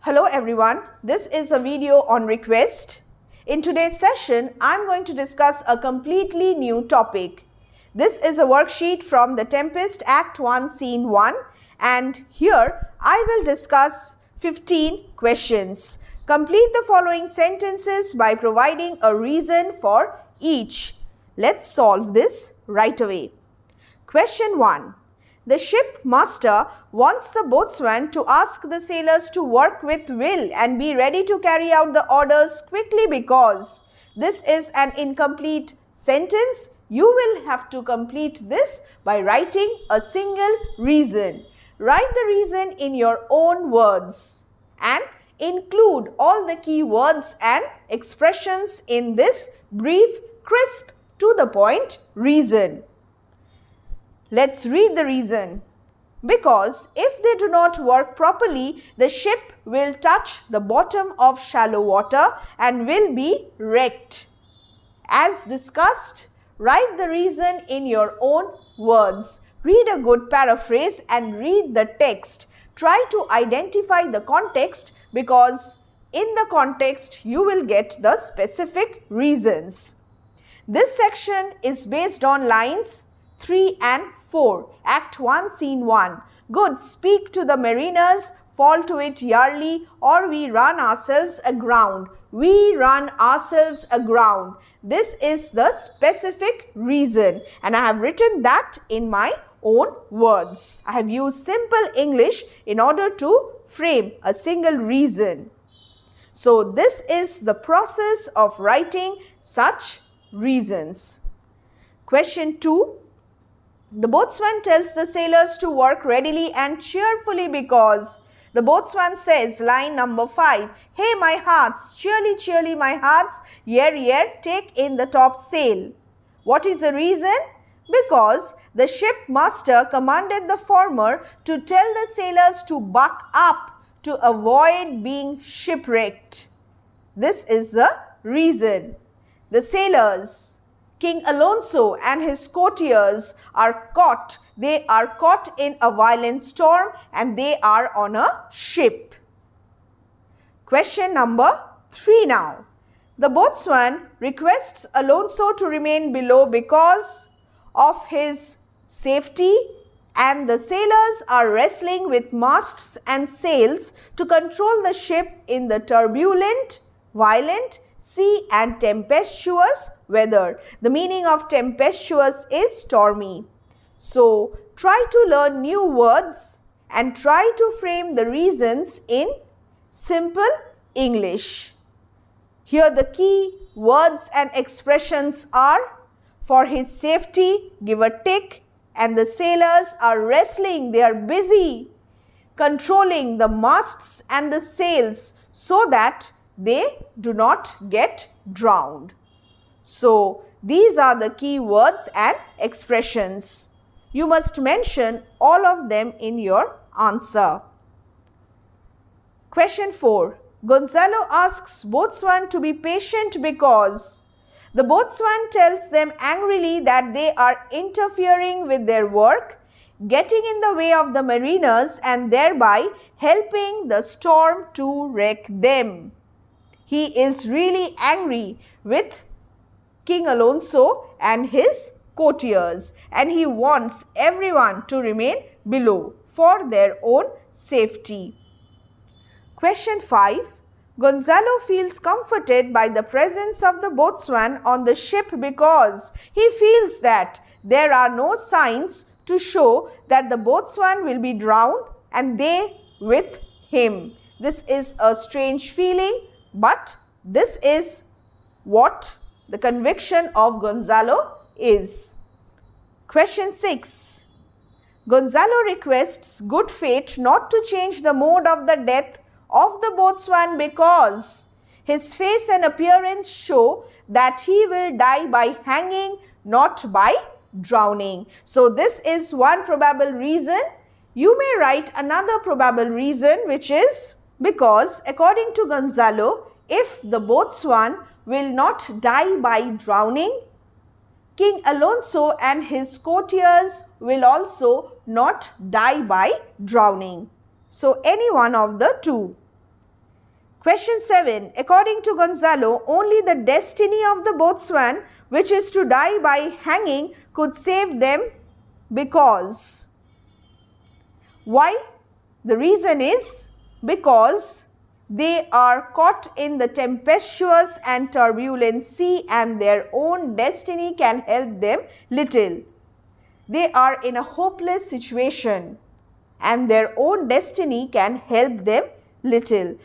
Hello everyone, this is a video on request. In today's session, I'm going to discuss a completely new topic. This is a worksheet from the Tempest Act 1 Scene 1 and here I will discuss 15 questions. Complete the following sentences by providing a reason for each. Let's solve this right away. Question 1. The ship master wants the boatswain to ask the sailors to work with will and be ready to carry out the orders quickly because this is an incomplete sentence. You will have to complete this by writing a single reason. Write the reason in your own words and include all the key words and expressions in this brief, crisp, to the point reason. Let's read the reason. Because if they do not work properly, the ship will touch the bottom of shallow water and will be wrecked. As discussed, write the reason in your own words. Read a good paraphrase and read the text. Try to identify the context because in the context you will get the specific reasons. This section is based on lines 3 and 4, Act 1, Scene 1. Good, speak to the mariners, fall to it yarely, or we run ourselves aground. We run ourselves aground. This is the specific reason and I have written that in my own words. I have used simple English in order to frame a single reason. So this is the process of writing such reasons. Question 2. The boatswain tells the sailors to work readily and cheerfully because the boatswain says, line number 5, hey my hearts, cheerly, cheerly my hearts, yare, yare, take in the top sail. What is the reason? Because the ship master commanded the former to tell the sailors to buck up to avoid being shipwrecked. This is the reason. The sailors, King Alonso and his courtiers are caught. They are caught in a violent storm and they are on a ship. Question number 3 now. The boatswain requests Alonso to remain below because of his safety and the sailors are wrestling with masts and sails to control the ship in the turbulent, violent, sea and tempestuous weather. The meaning of tempestuous is stormy. So, try to learn new words and try to frame the reasons in simple English. Here the key words and expressions are: for his safety, give a tick, and the sailors are wrestling, they are busy controlling the masts and the sails so that they do not get drowned. So, these are the key words and expressions. You must mention all of them in your answer. Question 4. Gonzalo asks boatswain to be patient because the boatswain tells them angrily that they are interfering with their work, getting in the way of the mariners and thereby helping the storm to wreck them. He is really angry with King Alonso and his courtiers and he wants everyone to remain below for their own safety. Question 5. Gonzalo feels comforted by the presence of the boatswain on the ship because he feels that there are no signs to show that the boatswain will be drowned and they with him. This is a strange feeling, but this is what the conviction of Gonzalo is. Question 6. Gonzalo requests good fate not to change the mode of the death of the boatswain because his face and appearance show that he will die by hanging, not by drowning. So, this is one probable reason. You may write another probable reason, which is because according to Gonzalo, if the boatswain will not die by drowning, King Alonso and his courtiers will also not die by drowning. So, any one of the two. Question 7. According to Gonzalo, only the destiny of the boatswain, which is to die by hanging, could save them because. Why? The reason is because they are caught in the tempestuous and turbulent sea and their own destiny can help them little. They are in a hopeless situation and their own destiny can help them little.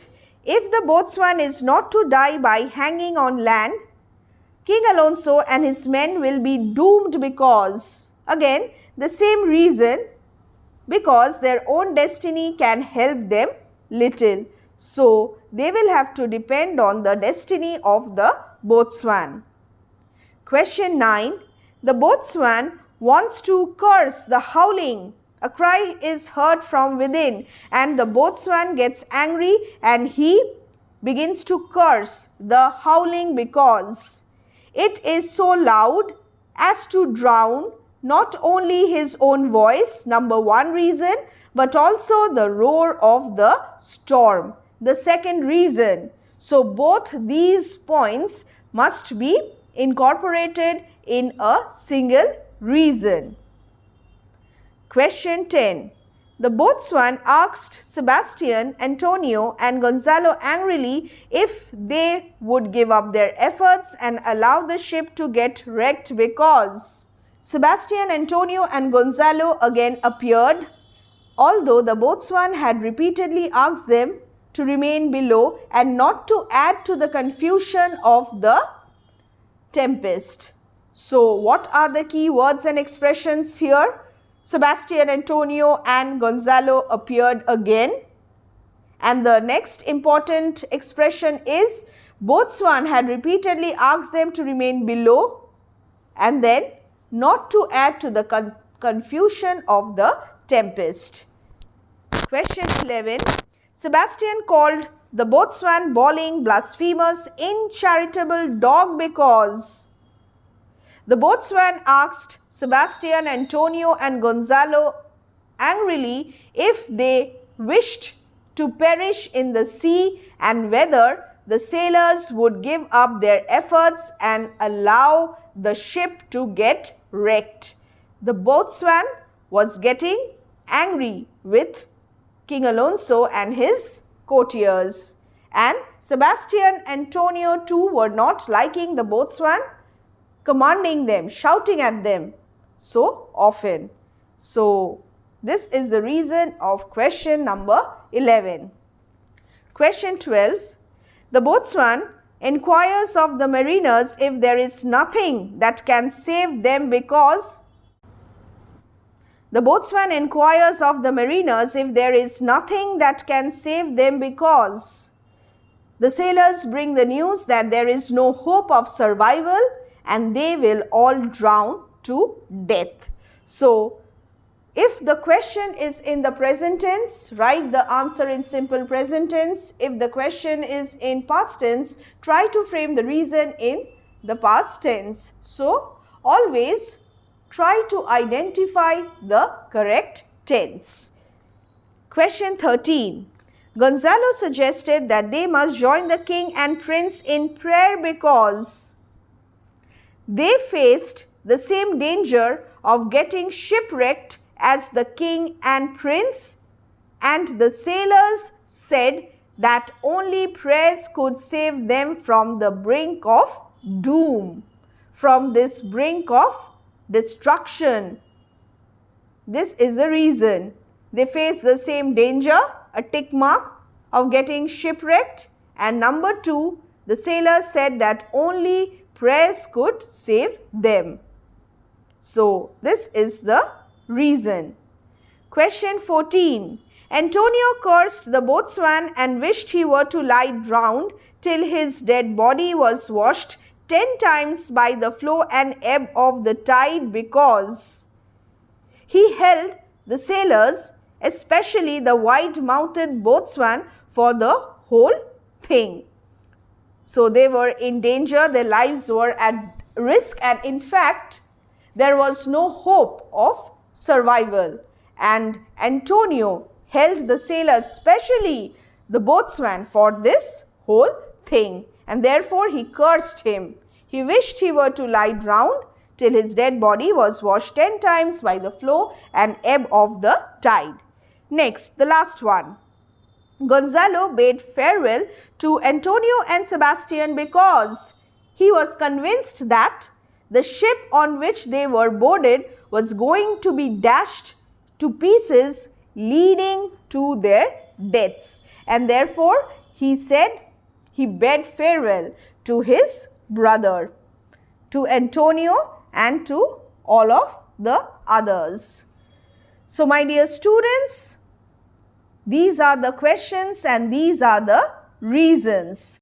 If the boatswain is not to die by hanging on land, King Alonso and his men will be doomed because, again, the same reason, because their own destiny can help them little. So, they will have to depend on the destiny of the boatswain. Question 9. The boatswain wants to curse the howling. A cry is heard from within and the boatswain gets angry and he begins to curse the howling because it is so loud as to drown not only his own voice, number 1 reason, but also the roar of the storm, the second reason. So, both these points must be incorporated in a single reason. Question 10. The boatswain asked Sebastian, Antonio and Gonzalo angrily if they would give up their efforts and allow the ship to get wrecked because. Sebastian, Antonio and Gonzalo again appeared, although the boatswain had repeatedly asked them to remain below and not to add to the confusion of the tempest. So, what are the key words and expressions here? Sebastian, Antonio and Gonzalo appeared again, and the next important expression is boatswain had repeatedly asked them to remain below and then not to add to the confusion of the tempest. Question 11. Sebastian called the boatswain bawling, blasphemous, uncharitable dog because. The boatswain asked Sebastian, Antonio and Gonzalo angrily if they wished to perish in the sea and whether the sailors would give up their efforts and allow the ship to get wrecked. The boatswain was getting angry with King Alonso and his courtiers, and Sebastian, Antonio too were not liking the boatswain commanding them, shouting at them so often. So, this is the reason of question number 11. Question 12. The boatswain inquires of the mariners if there is nothing that can save them because. The boatswain inquires of the mariners if there is nothing that can save them because. The sailors bring the news that there is no hope of survival and they will all drown to death. So, if the question is in the present tense, write the answer in simple present tense. If the question is in past tense, try to frame the reason in the past tense. So, always try to identify the correct tense. Question 13. Gonzalo suggested that they must join the king and prince in prayer because they faced the same danger of getting shipwrecked as the king and prince, and the sailors said that only prayers could save them from the brink of doom, from this brink of destruction. This is the reason. They face the same danger, a tick mark, of getting shipwrecked, and number 2, the sailors said that only prayers could save them. So, this is the reason. Question 14. Antonio cursed the boatswain and wished he were to lie drowned till his dead body was washed 10 times by the flow and ebb of the tide because he held the sailors, especially the wide-mouthed boatswain, for the whole thing. So, they were in danger, their lives were at risk, and in fact, there was no hope of survival, and Antonio held the sailors, especially the boatswain, for this whole thing, and therefore he cursed him. He wished he were to lie drowned till his dead body was washed 10 times by the flow and ebb of the tide. Next, the last one. Gonzalo bade farewell to Antonio and Sebastian because he was convinced that the ship on which they were boarded was going to be dashed to pieces, leading to their deaths. And therefore, he bade farewell to his brother, to Antonio and to all of the others. So, my dear students, these are the questions and these are the reasons.